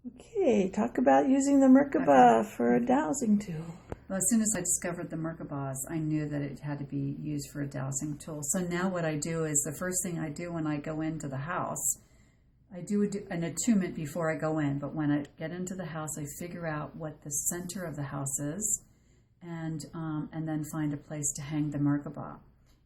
Okay, talk about using the Merkaba for a dowsing tool. Well, as soon as I discovered the Merkabas, I knew that it had to be used for a dowsing tool. So now what I do is the first thing I do when I go into the house, I do an attunement before I go in. But when I get into the house, I figure out what the center of the house is, and then find a place to hang the Merkaba.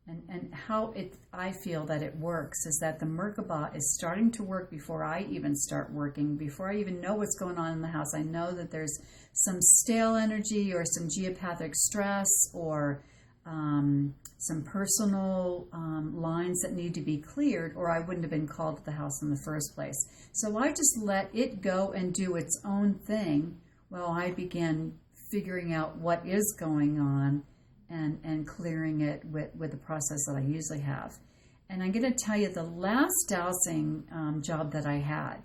And how I feel that it works is that the Merkaba is starting to work before I even start working, before I even know what's going on in the house. I know that there's some stale energy or some geopathic stress or some personal lines that need to be cleared, or I wouldn't have been called to the house in the first place. So I just let it go and do its own thing while I begin figuring out what is going on and clearing it with the process that I usually have. And I'm going to tell you, the last dowsing job that I had,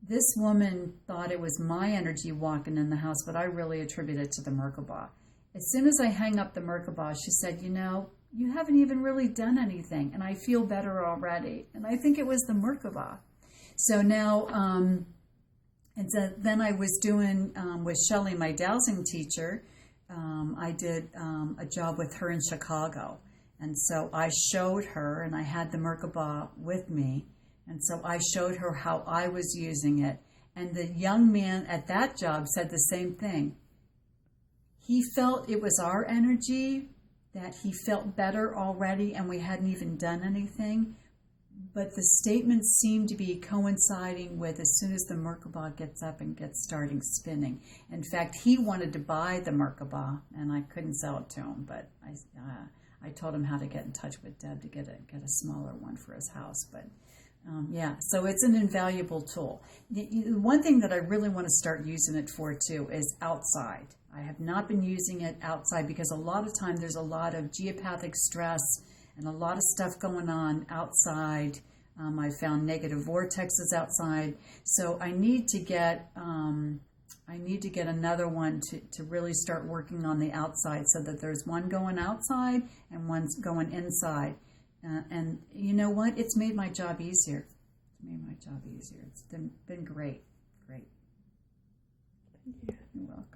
this woman thought it was my energy walking in the house, but I really attribute it to the Merkaba. As soon as I hang up the Merkaba, she said, you haven't even really done anything, and I feel better already. And I think it was the Merkaba. So now, and so then I was doing, with Shelley, my dowsing teacher, I did a job with her in Chicago. And so I showed her, and I had the Merkaba with me. And so I showed her how I was using it. And the young man at that job said the same thing. He felt it was our energy, that he felt better already, and we hadn't even done anything. But the statements seem to be coinciding with as soon as the Merkaba gets up and gets starting spinning. In fact, he wanted to buy the Merkaba, and I couldn't sell it to him, but I told him how to get in touch with Deb to get a smaller one for his house. But yeah, so it's an invaluable tool. One thing that I really want to start using it for too is outside. I have not been using it outside because a lot of time there's a lot of geopathic stress and a lot of stuff going on outside. I found negative vortexes outside, so I need to get another one to really start working on the outside, so that there's one going outside and one's going inside. And you know what? It's made my job easier. It's been great. Thank you. You're welcome.